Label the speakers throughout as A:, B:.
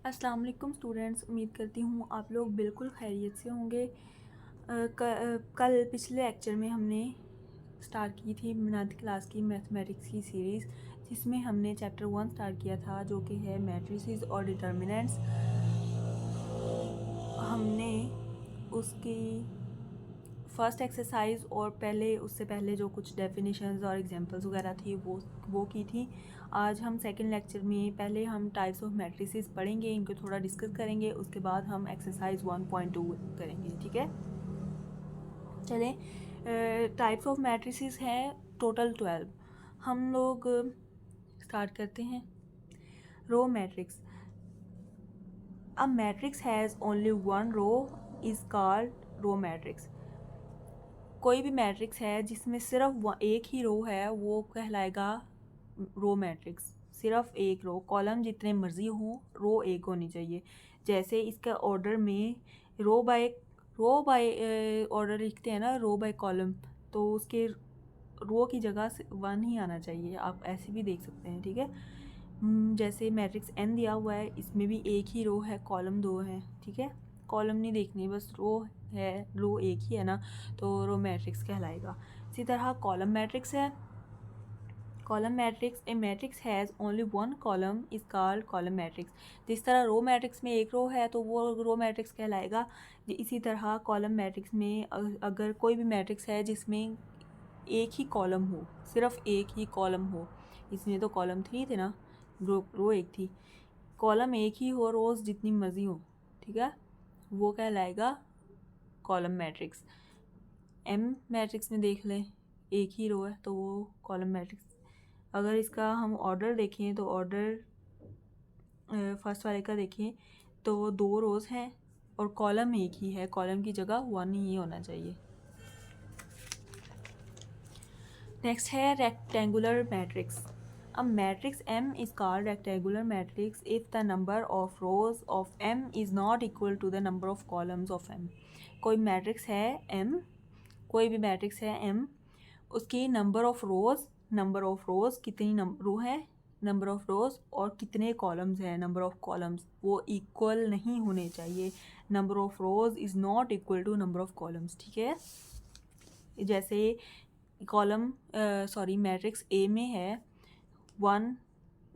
A: अस्सलाम वालेकुम स्टूडेंट्स, उम्मीद करती हूँ आप लोग बिल्कुल खैरियत से होंगे। कल पिछले लेक्चर में हमने स्टार्ट की थी 9th क्लास की मैथमेटिक्स की सीरीज़, जिसमें हमने चैप्टर 1 स्टार्ट किया था जो कि है मैट्रिसेस और डिटर्मिनेंट्स। हमने उसकी फ़र्स्ट एक्सरसाइज और उससे पहले जो कुछ डेफिनेशंस और एग्जांपल्स वगैरह थी वो की थी। आज हम सेकंड लेक्चर में पहले हम टाइप्स ऑफ मैट्रिसेस पढ़ेंगे, इनको थोड़ा डिस्कस करेंगे, उसके बाद हम एक्सरसाइज 1.2 करेंगे। ठीक है, चलें। टाइप्स ऑफ मैट्रिसेस हैं टोटल 12। हम लोग स्टार्ट करते हैं। Row matrix. A matrix has only one row is called row matrix. कोई भी मैट्रिक्स है जिसमें सिर्फ एक ही रो है वो कहलाएगा रो मैट्रिक्स। सिर्फ एक रो, कॉलम जितने मर्जी हों, रो एक होनी चाहिए। जैसे इसका ऑर्डर में रो बाय ऑर्डर लिखते हैं ना, रो बाय कॉलम, तो उसके रो की जगह से 1 ही आना चाहिए। आप ऐसे भी देख सकते हैं। ठीक है, जैसे मैट्रिक्स n दिया हुआ है, इसमें भी एक ही रो है, कॉलम 2 है। ठीक है, कॉलम नहीं देखनी, बस रो है, रो एक ही है ना, तो रो मैट्रिक्स कहलाएगा। इसी तरह कॉलम मैट्रिक्स है। Column matrix, A matrix has only one column is called column matrix. जिस तरह रो मैट्रिक्स में एक रो है तो वो रो मैट्रिक्स कहलाएगा। इसी तरह कॉलम मैट्रिक्स में अगर कोई भी मैट्रिक्स है जिसमें एक ही कॉलम हो, सिर्फ एक ही कॉलम हो, इसमें तो कॉलम 3 थे ना, रो एक थी, कॉलम एक ही हो, रोज़ जितनी मर्जी हो, ठीक है, वो कहलाएगा कॉलम मैट्रिक्स। एम मैट्रिक्स में देख लें, एक ही रो है तो वो कॉलम मैट्रिक्स। अगर इसका हम ऑर्डर देखें तो ऑर्डर फर्स्ट वाले का देखें तो 2 रोज़ हैं और कॉलम एक ही है, कॉलम की जगह 1 ही होना चाहिए। नेक्स्ट है rectangular matrix. A matrix M is called rectangular matrix if the number of rows of M is not equal to the number of columns of M. कोई मैट्रिक्स है M, कोई भी मैट्रिक्स है M, उसकी number of रोज़ कितनी रो है, number of रोज़ और कितने कॉलम्स हैं, नंबर ऑफ कॉलम्स, वो इक्वल नहीं होने चाहिए। Number of rows is not equal to number of columns. ठीक है, जैसे मैट्रिक्स ए में है 1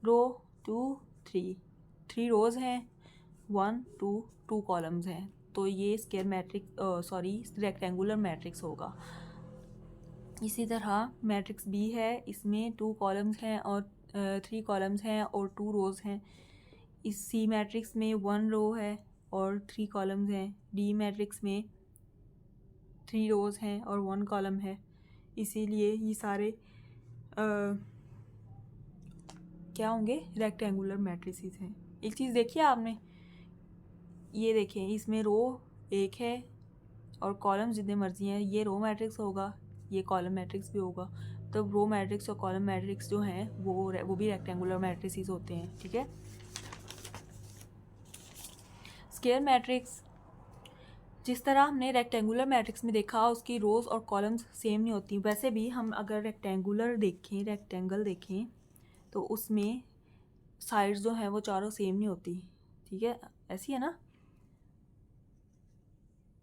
A: रो 2 3 रोज़ हैं, 1 2 2 कॉलम्स हैं, तो ये रेक्टेंगुलर मैट्रिक्स होगा। इसी तरह मैट्रिक्स बी है, इसमें 2 कॉलम्स हैं और 3 कॉलम्स हैं और 2 रोज़ हैं। इस सी मैट्रिक्स में 1 रो है और 3 कॉलम्स हैं। डी मैट्रिक्स में 3 रोज़ हैं और 1 कॉलम है। इसीलिए ये सारे क्या होंगे, रेक्टेंगुलर मैट्रिसेस हैं। एक चीज़ देखिए आपने, ये देखें, इसमें रो एक है और कॉलम जितने मर्जी हैं, ये रो मैट्रिक्स होगा, ये कॉलम मैट्रिक्स भी होगा। तो रो मैट्रिक्स और कॉलम मैट्रिक्स जो हैं वो भी रेक्टेंगुलर मैट्रिसेस होते हैं। ठीक है, स्क्वायर मैट्रिक्स, जिस तरह हमने रेक्टेंगुलर मैट्रिक्स में देखा उसकी रोज़ और कॉलम्स सेम नहीं होती, वैसे भी हम अगर रेक्टेंगल देखें तो उसमें साइड्स जो हैं वो चारों सेम नहीं होती। ठीक है, ऐसी है ना,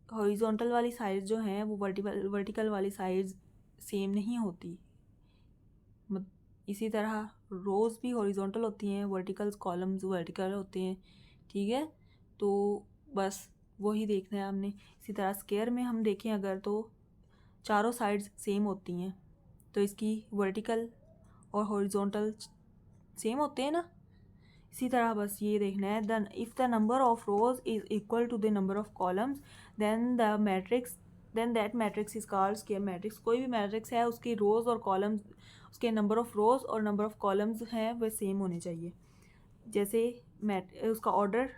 A: हॉरिजॉन्टल वाली साइड्स जो हैं वो वर्टिकल वाली साइड्स सेम नहीं होती। इसी तरह रोज़ भी हॉरिजॉन्टल होती हैं, कॉलम्स वर्टिकल होते हैं। ठीक है, तो बस वही देखना है हमने। इसी तरह स्क्वायर में हम देखें अगर, तो चारों साइड्स सेम होती हैं, तो इसकी वर्टिकल और हॉरिजॉन्टल सेम होते हैं ना। इसी तरह बस ये देखना है, then if the number of rows is equal to the number of columns then that matrix is called square matrix. कोई भी मैट्रिक्स है उसकी रोज़ और कॉलम्स, उसके नंबर ऑफ रोज़ और नंबर ऑफ कॉलम्स हैं वह सेम होने चाहिए। जैसे उसका ऑर्डर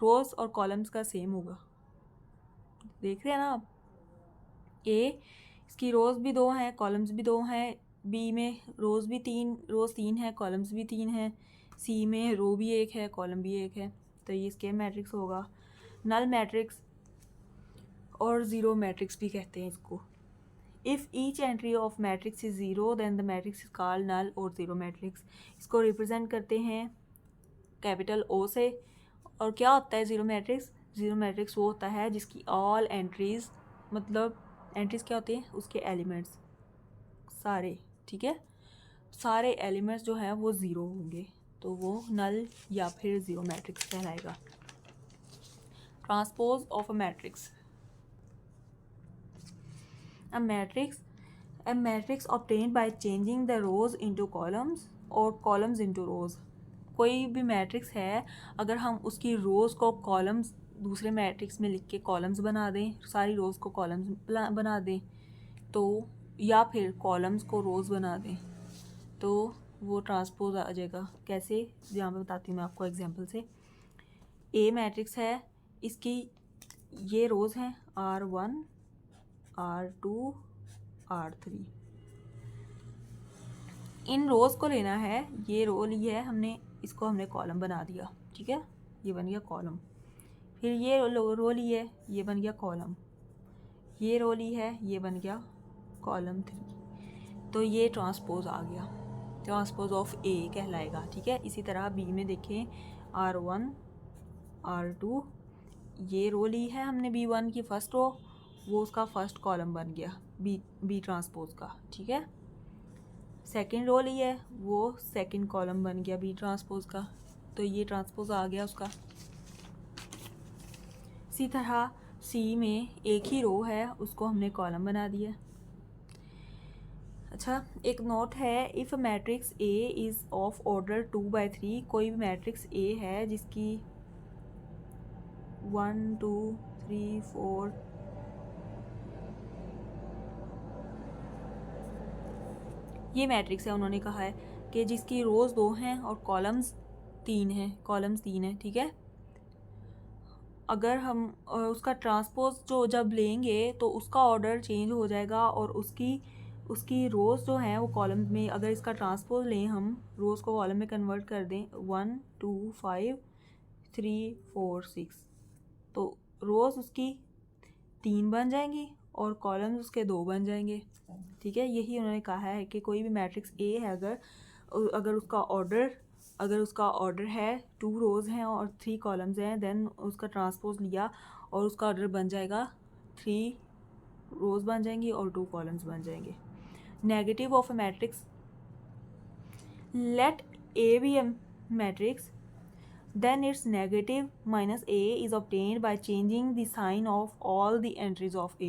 A: रोज़ और कॉलम्स का सेम होगा। देख रहे हैं ना आप, इसकी रोज़ भी 2 हैं, कॉलम्स भी 2 हैं। बी में रोज़ 3 हैं, कॉलम्स भी 3 हैं। सी में रो भी 1 है, कॉलम भी 1 है, तो ये स्क्वायर मैट्रिक्स होगा। नल मैट्रिक्स और ज़ीरो मैट्रिक्स भी कहते हैं इसको। If each entry of matrix is zero then the matrix is called null और ज़ीरो मैट्रिक्स। इसको रिप्रेजेंट करते हैं कैपिटल ओ से, और क्या होता है ज़ीरो मैट्रिक्स? ज़ीरो मैट्रिक्स वो होता है जिसकी ऑल एंट्रीज़, मतलब एंट्रीज़ क्या होती हैं? उसके एलिमेंट्स सारे, ठीक है, सारे एलिमेंट्स जो हैं वो ज़ीरो होंगे, तो वो नल या फिर ज़ीरो मैट्रिक्स कहलाएगा। Transpose of a matrix. A matrix obtained by changing the rows into columns और columns into rows। कोई भी मैट्रिक्स है, अगर हम उसकी रोज़ को कॉलम्स दूसरे मैट्रिक्स में लिख के कॉलम्स बना दें, सारी रोज़ को कॉलम्स बना दें, तो या फिर कॉलम्स को रोज़ बना दें, तो वो ट्रांसपोज आ जाएगा। कैसे? यहाँ पे बताती हूँ मैं आपको एग्जांपल से। ए मैट्रिक्स है, इसकी ये रोज़ हैं R1 R2 R3। इन रोज़ को लेना है, ये रो ली है हमने, इसको हमने कॉलम बना दिया, ठीक है, ये बन गया कॉलम। फिर ये रो ली है, ये बन गया कॉलम। ये रो ली है, ये बन गया कॉलम 3। तो ये ट्रांसपोज आ गया, ट्रांसपोज ऑफ ए कहलाएगा, ठीक है। इसी तरह बी में देखें, R1 R2, ये रो ली है हमने B1 की फर्स्ट रो, वो उसका फर्स्ट कॉलम बन गया बी ट्रांसपोज का, ठीक है। सेकंड रो ली है, वो सेकंड कॉलम बन गया बी ट्रांसपोज का, तो ये ट्रांसपोज आ गया उसका। इसी तरह सी में एक ही रो है, उसको हमने कॉलम बना दिया। अच्छा, एक नोट है, if matrix A is of order 2/3, कोई भी मैट्रिक्स ए है जिसकी 1 2 3 4 ये मैट्रिक्स है, उन्होंने कहा है कि जिसकी रोज़ 2 हैं और कॉलम्स 3 हैं, ठीक है। अगर हम उसका ट्रांसपोज जो जब लेंगे तो उसका ऑर्डर चेंज हो जाएगा और उसकी रोज़ जो हैं वो कॉलम में, अगर इसका ट्रांसपोज लें हम, रोज़ को कॉलम में कन्वर्ट कर दें 1 2 5 3 4 6, तो रोज़ उसकी 3 बन जाएंगी और कॉलम्स उसके 2 बन जाएंगे, ठीक है। यही उन्होंने कहा है कि कोई भी मैट्रिक्स ए है, अगर उसका ऑर्डर है 2 रोज़ हैं और 3 कॉलम्स हैं, देन उसका ट्रांसपोज लिया और उसका ऑर्डर बन जाएगा 3 रोज़ बन जाएंगी और 2 कॉलम्स बन जाएंगे। Negative of a matrix, let A be a matrix, then its negative minus a is obtained by changing the sign of all the entries of a।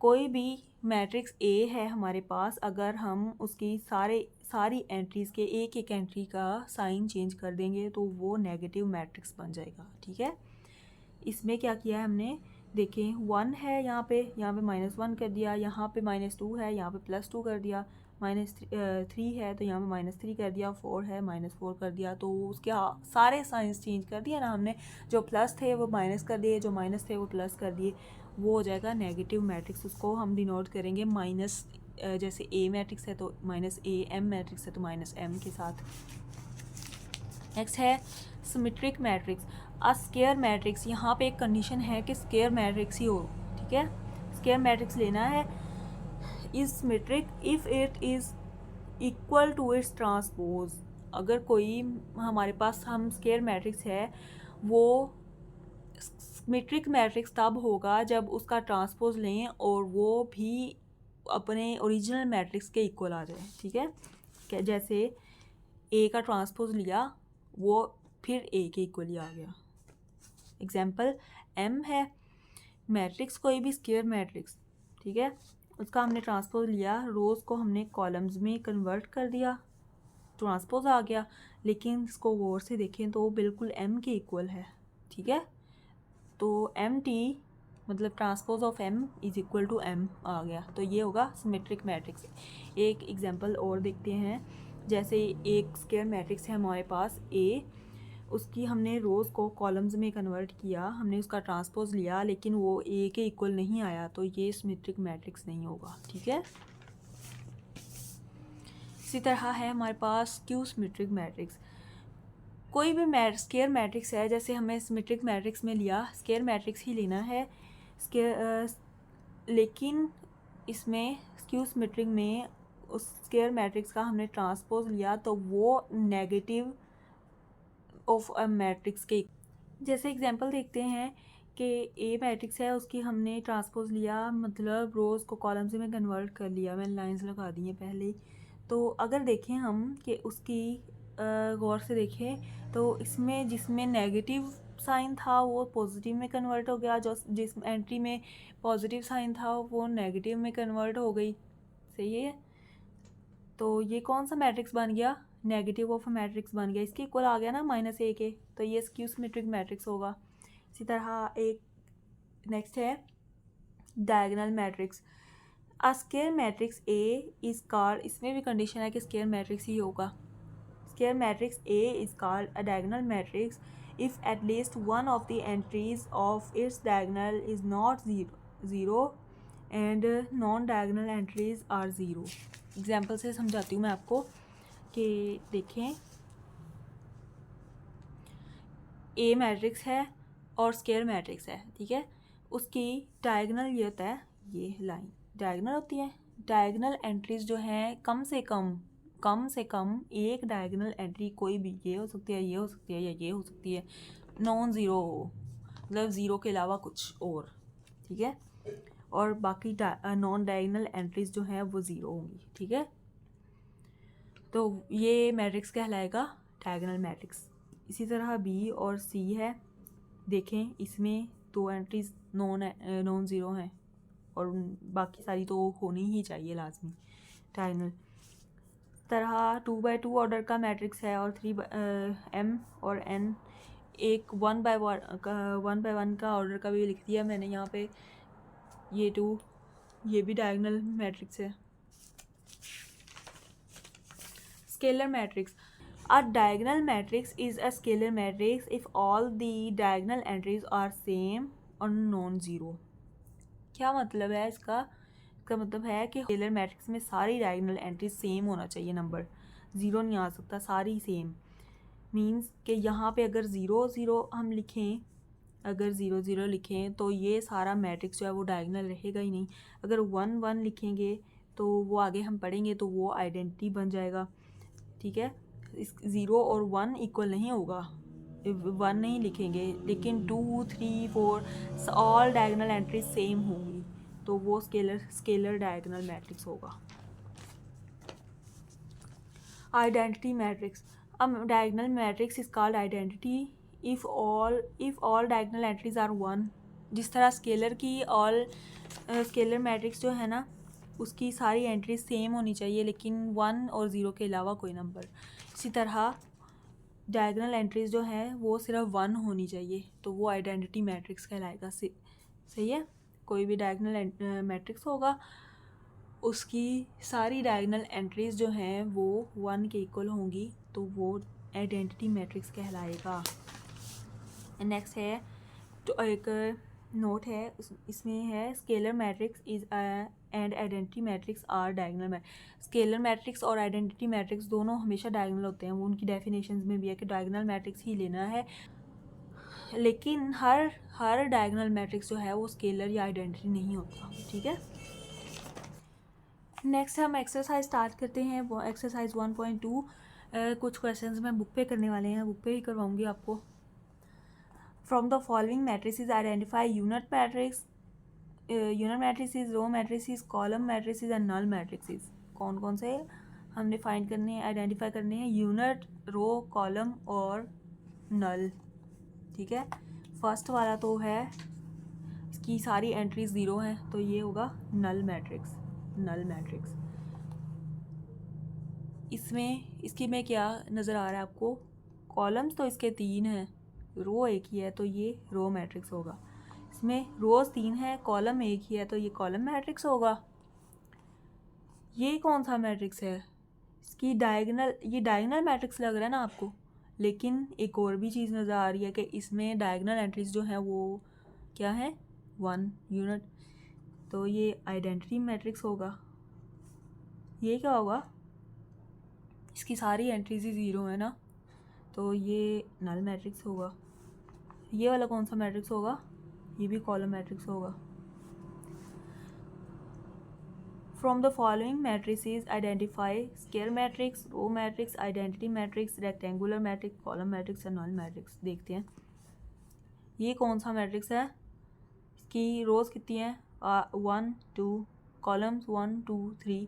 A: कोई भी मैट्रिक्स ए है हमारे पास, अगर हम उसकी सारी एंट्रीज़ के एक एक एंट्री का साइन चेंज कर देंगे तो वो नेगेटिव मैट्रिक्स बन जाएगा, ठीक है। इसमें क्या किया है हमने, देखें 1 है यहाँ पे -1 कर दिया, यहाँ पे -2 है, यहाँ पे +2 कर दिया, -3 है तो यहाँ पे -3 कर दिया, 4 है -4 कर दिया, तो उसके सारे साइंस चेंज कर दिया ना हमने, जो प्लस थे वो माइनस कर दिए, जो माइनस थे वो प्लस कर दिए, वो हो जाएगा नेगेटिव मैट्रिक्स। उसको हम डिनोट करेंगे माइनस, जैसे ए मैट्रिक्स है तो -a, m मैट्रिक्स है तो -m के साथ। नेक्स्ट है सिमेट्रिक मैट्रिक्स। स्क्वायर मैट्रिक्स, यहाँ पे एक कंडीशन है कि स्क्वायर मैट्रिक्स ही हो, ठीक है। स्क्वायर मैट्रिक्स लेना है, is symmetric if it is equal to its transpose. अगर कोई हमारे पास हम स्क्वायर मैट्रिक्स है, वो सिमेट्रिक मैट्रिक्स तब होगा जब उसका ट्रांसपोज लें और वो भी अपने ओरिजिनल मैट्रिक्स के इक्वल आ जाए, ठीक है। जैसे ए का ट्रांसपोज लिया, वो फिर ए के इक्वली आ गया। एग्जाम्पल एम है मैट्रिक्स, कोई भी स्क्वायर मैट्रिक्स, ठीक है, उसका हमने ट्रांसपोज लिया, रोज़ को हमने कॉलम्स में कन्वर्ट कर दिया, ट्रांसपोज आ गया, लेकिन इसको गौर से देखें तो वो बिल्कुल एम के इक्वल है, ठीक है। तो एम टी मतलब transpose of M is equal to M आ गया, तो ये होगा सिमेट्रिक मैट्रिक्स। एक एग्जांपल और देखते हैं, जैसे एक स्क्वायर मैट्रिक्स है हमारे पास ए, उसकी हमने रोज़ को कॉलम्स में कन्वर्ट किया, हमने उसका ट्रांसपोज लिया, लेकिन वो ए के इक्वल नहीं आया, तो ये सिमेट्रिक मैट्रिक्स नहीं होगा, ठीक है। इसी तरह है हमारे पास क्यू सिमेट्रिक मैट्रिक्स। कोई भी स्क्वायर मैट्रिक्स है, जैसे हमें सिमेट्रिक मैट्रिक्स में लिया, स्क्वायर मैट्रिक्स ही लेना है, लेकिन इसमें क्यू सिमेट्रिक में उस स्क्वायर मैट्रिक्स का हमने ट्रांसपोज लिया तो वो नेगेटिव ऑफ अ मैट्रिक्स के जैसे एग्जांपल देखते हैं कि ए मैट्रिक्स है, उसकी हमने ट्रांसपोज लिया, मतलब रोज़ को कॉलम्स में कन्वर्ट कर लिया, मैंने लाइंस लगा दी हैं पहले। तो अगर देखें हम कि उसकी गौर से देखें तो इसमें जिसमें नेगेटिव साइन था वो पॉजिटिव में कन्वर्ट हो गया, जो जिस एंट्री में पॉजिटिव साइन था वो नेगेटिव में कन्वर्ट हो गई। सही है। तो ये कौन सा मैट्रिक्स बन गया? नेगेटिव ऑफ मैट्रिक्स बन गया। इसके इक्वल आ गया ना -a के, तो ये स्क्यू सिमेट्रिक मैट्रिक्स होगा। इसी तरह एक नेक्स्ट है diagonal matrix. A square matrix A is called, इसमें भी कंडीशन है कि स्क्वायर मैट्रिक्स ही होगा। Square matrix A is called a diagonal matrix if at least one of the entries of its diagonal is not zero and non-diagonal entries are zero। Example से समझाती हूँ मैं आपको कि देखें, ए मैट्रिक्स है और स्क्वायर मैट्रिक्स है, ठीक है। उसकी डायगोनल ये होता है, ये लाइन डायगोनल होती है। डायगोनल एंट्रीज जो हैं कम से कम एक डायगोनल एंट्री कोई भी, ये हो सकती है, ये हो सकती है, या ये हो सकती है, नॉन ज़ीरो हो, मतलब ज़ीरो के अलावा कुछ और, ठीक है। और बाकी नॉन डायगोनल एंट्रीज जो हैं वो ज़ीरो होंगी, ठीक है। तो ये मैट्रिक्स कहलाएगा डायगोनल मैट्रिक्स। इसी तरह बी और सी है, देखें इसमें दो एंट्रीज नॉन ज़ीरो हैं और बाकी सारी तो होनी ही चाहिए लाजमी डायगोनल। तरह 2x2 ऑर्डर का मैट्रिक्स है और 3 और n, एक 1 by 1 का ऑर्डर का भी लिख दिया मैंने यहाँ पे। ये 2, ये भी डायगोनल मैट्रिक्स है। Scalar matrix. A diagonal matrix is a scalar matrix if all the diagonal entries are same और non-zero। क्या मतलब है इसका? इसका मतलब है कि स्केलर मैट्रिक्स में सारी डायगोनल एंट्रीज सेम होना चाहिए, नंबर ज़ीरो नहीं आ सकता, सारी सेम। मींस कि यहाँ पे अगर ज़ीरो ज़ीरो हम लिखें, अगर ज़ीरो ज़ीरो लिखें तो ये सारा मैट्रिक्स जो है वो डायगोनल रहेगा ही नहीं। अगर 1 1 लिखेंगे तो वो आगे हम पढ़ेंगे तो वो आइडेंटिटी बन जाएगा, ठीक है। इस 0 और 1 इक्वल नहीं होगा, 1 नहीं लिखेंगे, लेकिन 2 3 4 ऑल डायगोनल एंट्रीज सेम होंगी, तो वो स्केलर डायगोनल मैट्रिक्स होगा। Identity matrix. Diagonal matrix is called identity if all diagonal entries are 1। जिस तरह स्केलर की स्केलर मैट्रिक्स जो है ना, उसकी सारी एंट्रीज सेम होनी चाहिए, लेकिन 1 और 0 के अलावा कोई नंबर। इसी तरह डायगोनल एंट्रीज जो हैं वो सिर्फ 1 होनी चाहिए, तो वो आइडेंटिटी मैट्रिक्स कहलाएगा। सही है। कोई भी डायगोनल मैट्रिक्स होगा, उसकी सारी डायगोनल एंट्रीज जो हैं वो 1 के इक्वल होंगी, तो वो आइडेंटिटी मैट्रिक्स कहलाएगा। नेक्स्ट है तो एक नोट है, इसमें है scalar matrix is and identity matrix are diagonal. Scalar matrix और आइडेंटिटी मैट्रिक्स दोनों हमेशा डायगोनल होते हैं, वो उनकी डेफिनेशंस में भी है कि डायगोनल मैट्रिक्स ही लेना है, लेकिन हर डायगोनल मैट्रिक्स जो है वो स्केलर या आइडेंटिटी नहीं होता, ठीक है। नेक्स्ट हम एक्सरसाइज स्टार्ट करते हैं, वो एक्सरसाइज 1.2। कुछ क्वेश्चंस मैं बुक पे करने वाले हैं, बुक पे ही करवाऊँगी आपको। From the following matrices identify unit matrices, row matrices, column matrices and null matrices. कौन कौन से हमने फाइंड करने हैं, आइडेंटिफाई करने हैं? यूनिट, रो, कॉलम और नल, ठीक है। फर्स्ट वाला तो है, इसकी सारी एंट्रीज ज़ीरो हैं, तो ये होगा नल मैट्रिक्स। इसमें इसकी में क्या नज़र आ रहा है आपको? कॉलम्स तो इसके 3 हैं, रो एक ही है, तो ये रो मैट्रिक्स होगा। इसमें रोज 3 है, कॉलम एक ही है, तो ये कॉलम मैट्रिक्स होगा। ये कौन सा मैट्रिक्स है? इसकी डायगोनल, ये डायगोनल मैट्रिक्स लग रहा है ना आपको, लेकिन एक और भी चीज़ नज़र आ रही है कि इसमें डायगोनल एंट्रीज जो हैं वो क्या है? 1 यूनिट, तो ये आइडेंटिटी मैट्रिक्स होगा। ये क्या होगा? इसकी सारी एंट्रीज ही ज़ीरो है ना, तो ये नल मैट्रिक्स होगा। ये वाला कौन सा मैट्रिक्स होगा? ये भी कॉलम मैट्रिक्स होगा। From the following matrices identify square matrix, row matrix, identity matrix, rectangular matrix, column matrix और नल मैट्रिक्स। देखते हैं ये कौन सा मैट्रिक्स है? इसकी रोज़ कितनी है? 1 2, कॉलम्स 1 2 3।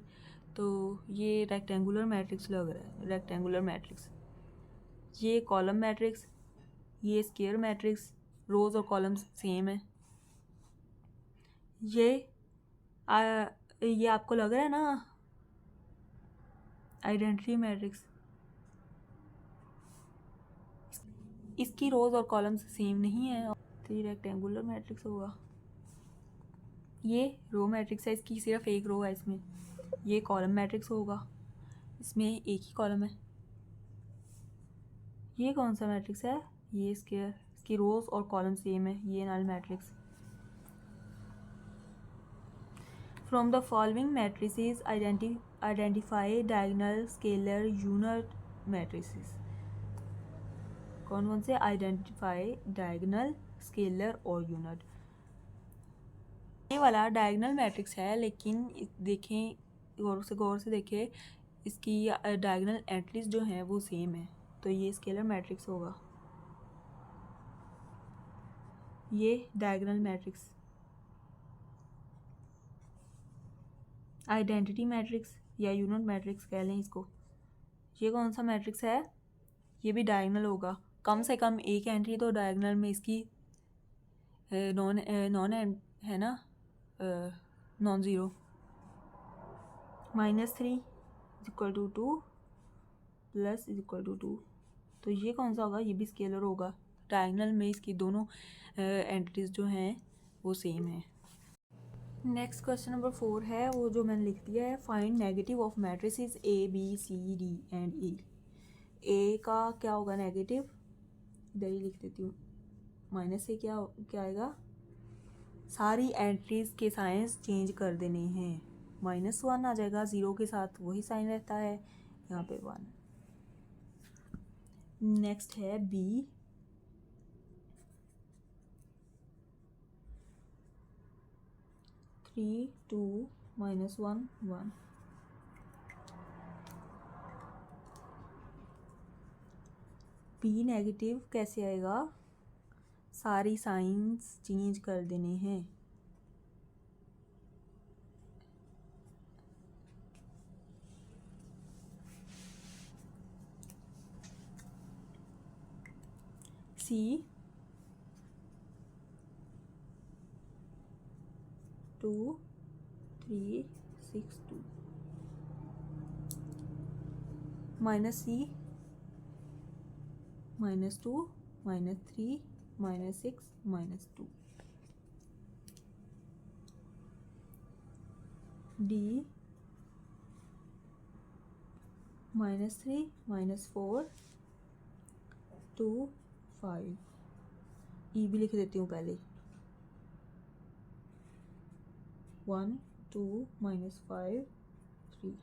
A: तो ये रेक्टेंगुलर मैट्रिक्स लग रहा है, रेक्टेंगुलर मैट्रिक्स। ये कॉलम मैट्रिक्स, ये स्क्वायर मैट्रिक्स, रोज़ और कॉलम्स सेम है। ये आपको लग रहा है ना आइडेंटिटी मैट्रिक्स। इसकी रोज़ और कॉलम्स सेम नहीं है, तो ये रेक्टेंगुलर मैट्रिक्स होगा। ये रो मैट्रिक्स है, इसकी सिर्फ एक रो है इसमें। ये कॉलम मैट्रिक्स होगा, इसमें एक ही कॉलम है। ये कौन सा मैट्रिक्स है? ये स्क्वायर, इसकी रोज़ और कॉलम सेम है। ये null matrix. From the following matrices identify diagonal scalar unit matrices. कौन कौन से? आइडेंटिफाई डायगोनल स्केलर और यूनिट। ये वाला डायगोनल मैट्रिक्स है, लेकिन देखें, गौर से देखें, इसकी डायगोनल एंट्रीज जो हैं वो सेम है, तो ये स्केलर मैट्रिक्स होगा। ये डायगोनल मैट्रिक्स, आइडेंटिटी मैट्रिक्स या यूनिट मैट्रिक्स कह लें इसको। ये कौन सा मैट्रिक्स है? ये भी डायगोनल होगा, कम से कम एक एंट्री तो डायगोनल में इसकी नॉन है ना, नॉन ज़ीरो। -3 = 2 प्लस =2। तो ये कौन सा होगा? ये भी स्केलर होगा, डायगोनल में इसकी दोनों एंट्रीज जो हैं वो सेम है। नेक्स्ट क्वेश्चन नंबर 4 है, वो जो मैंने लिख दिया है, find negative of matrices ABCD and E। ए का क्या होगा नेगेटिव? इधर ही लिख देती हूँ, माइनस से क्या आएगा? सारी एंट्रीज के साइंस चेंज कर देने हैं। -1 आ जाएगा, 0 के साथ वही साइन रहता है, यहाँ पे 1। नेक्स्ट है B। 3 2 -1 1। B नेगेटिव कैसे आएगा? सारी साइंस चेंज कर देने हैं। C 2 3 6 2 -C -2 -3 -6 -2। D -3 -4 2 5। E भी लिख देती हूँ पहले, 1 2 -5 3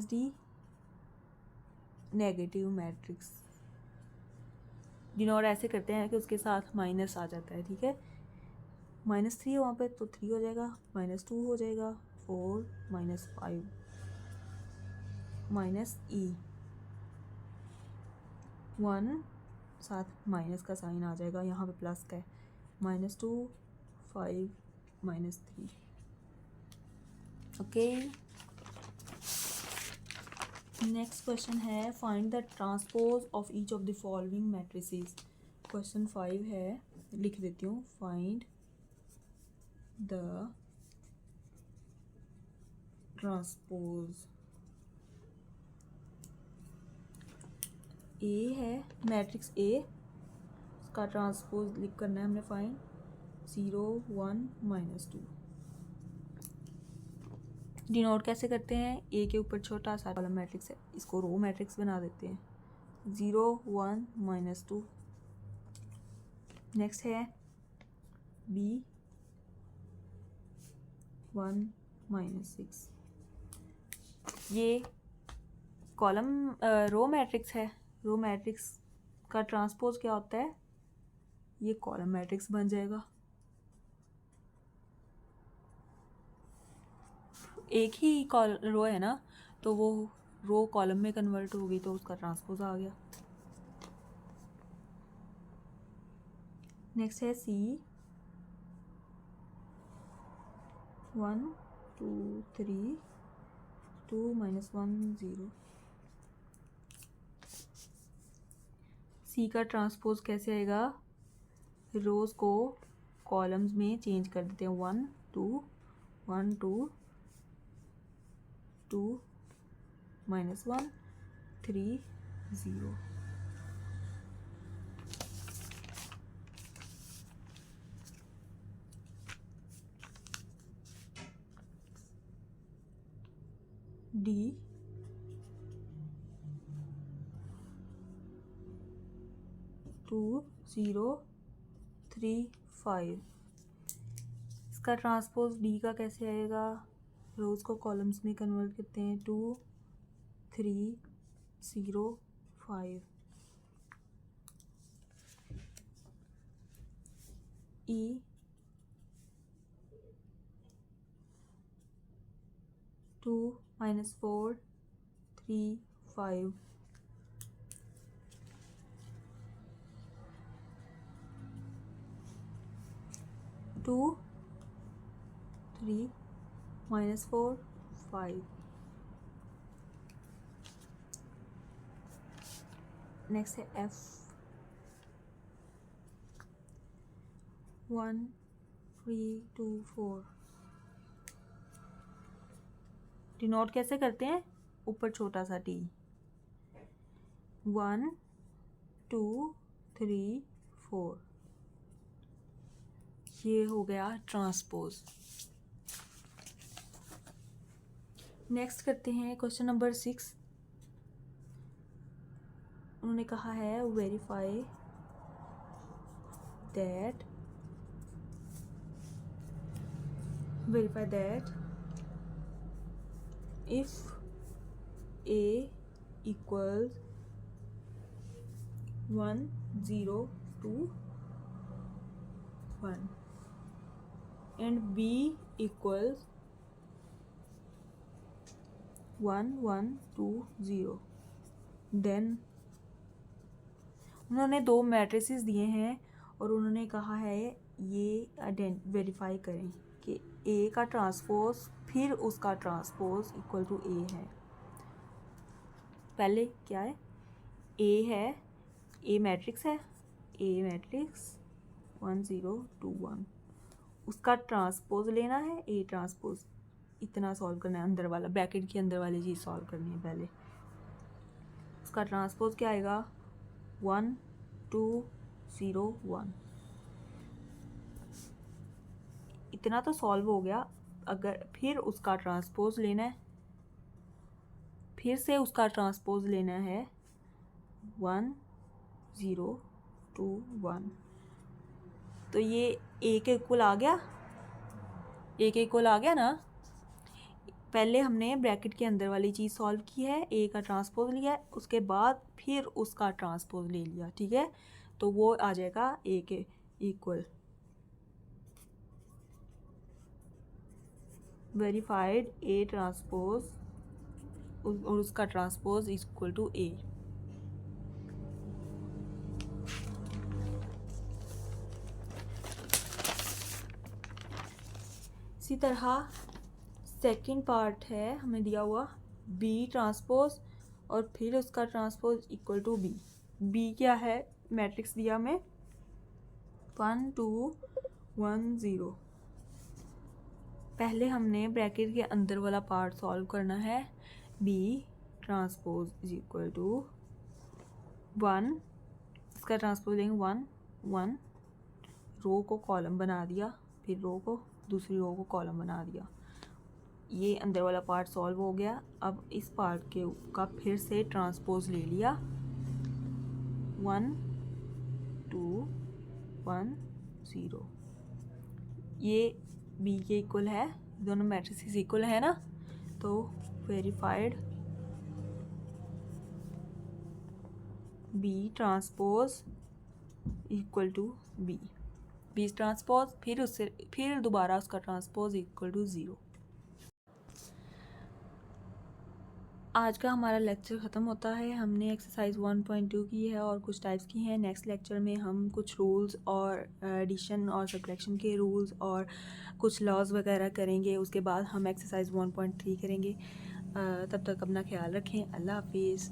A: -D नेगेटिव मैट्रिक्स। डिनोट ऐसे करते हैं कि उसके साथ माइनस आ जाता है, ठीक है। -3 वहाँ पे तो 3 हो जाएगा, -2 हो जाएगा, 4 -5 -E 1 साथ माइनस का साइन आ जाएगा, यहाँ पे प्लस का है, -2 5 -3। ओके, नेक्स्ट क्वेश्चन है, find the transpose of each of the following matrices. Question 5 है, लिख देती हूँ, फाइंड द ट्रांसपोज। ए है मैट्रिक्स ए, उसका ट्रांसपोज लिख करना है हमने, फाइंड 0 1 -2। डिनोट कैसे करते हैं? ए के ऊपर छोटा सा कॉलम मैट्रिक्स है, इसको रो मैट्रिक्स बना देते हैं, 0 1 -2। नेक्स्ट है B 1 -6। ये कॉलम रो मैट्रिक्स है, रो मैट्रिक्स का ट्रांसपोज क्या होता है? ये कॉलम मैट्रिक्स बन जाएगा। एक ही रो है ना, तो वो रो कॉलम में कन्वर्ट होगी, तो उसका ट्रांसपोज आ गया। नेक्स्ट है सी 1 2 3 2 -1 0। सी का ट्रांसपोज कैसे आएगा? रोज को कॉलम्स में चेंज कर देते हैं 1 2 1 2 2 -1 3 0। डी 2 0 3 5। इसका ट्रांसपोज डी का कैसे आएगा? रोज को कॉलम्स में कन्वर्ट करते हैं 2 3 0 5। ई 2 -4 3 5। टू 3 -4 5। नेक्स्ट है एफ 1 3 2 4। डिनोट कैसे करते हैं? ऊपर छोटा सा टी 1 2 3 4। ये हो गया ट्रांसपोज। नेक्स्ट करते हैं क्वेश्चन नंबर 6। उन्होंने कहा है verify that if a equals 1 0 2 1 and b equals 1 1 2 0, then उन्होंने दो मैट्रिसेस दिए हैं और उन्होंने कहा है ये वेरीफाई करें कि ए का ट्रांसपोज फिर उसका ट्रांसपोज इक्वल टू ए है। पहले क्या है? ए है, ए मैट्रिक्स है, ए मैट्रिक्स 1 0 2 1। उसका ट्रांसपोज लेना है, ए ट्रांसपोज इतना सॉल्व करना है, अंदर वाला ब्रैकेट के अंदर वाली चीज़ सॉल्व करनी है। पहले उसका ट्रांसपोज क्या आएगा? 1 2 0 1। इतना तो सॉल्व हो गया। अगर फिर उसका ट्रांसपोज लेना है, फिर से उसका ट्रांसपोज लेना है 1 0 2 1। तो ये ए के इक्वल आ गया, ए के इक्वल आ गया ना। पहले हमने ब्रैकेट के अंदर वाली चीज़ सॉल्व की है, ए का ट्रांसपोज लिया है, उसके बाद फिर उसका ट्रांसपोज ले लिया, ठीक है। तो वो आ जाएगा ए के इक्वल। वेरीफाइड ए ट्रांसपोज और उसका ट्रांसपोज इक्वल टू ए। इसी तरह सेकंड पार्ट है हमें दिया हुआ बी ट्रांसपोज और फिर उसका transpose equal to B. B क्या है? मैट्रिक्स दिया हमें 1 2 1 0। पहले हमने ब्रैकेट के अंदर वाला पार्ट सॉल्व करना है। B transpose is equal to 1, इसका ट्रांसपोज लेंगे 1 1, रो को कॉलम बना दिया, फिर रो को दूसरी रो को कॉलम बना दिया। ये अंदर वाला पार्ट सॉल्व हो गया। अब इस पार्ट के का फिर से ट्रांसपोज ले लिया 1 2 1 0। ये बी के इक्वल है, दोनों मैट्रिसेस इक्वल है ना। तो verified B transpose equal to B. B transpose फिर दोबारा उसका ट्रांसपोज इक्वल टू 0। आज का हमारा लेक्चर ख़त्म होता है। हमने एक्सरसाइज 1.2 की है और कुछ टाइप्स की हैं। नेक्स्ट लेक्चर में हम कुछ रूल्स और एडिशन और सब्ट्रैक्शन के रूल्स और कुछ लॉज वगैरह करेंगे। उसके बाद हम एक्सरसाइज 1.3 करेंगे। तब तक अपना ख्याल रखें। अल्लाह हाफिज़।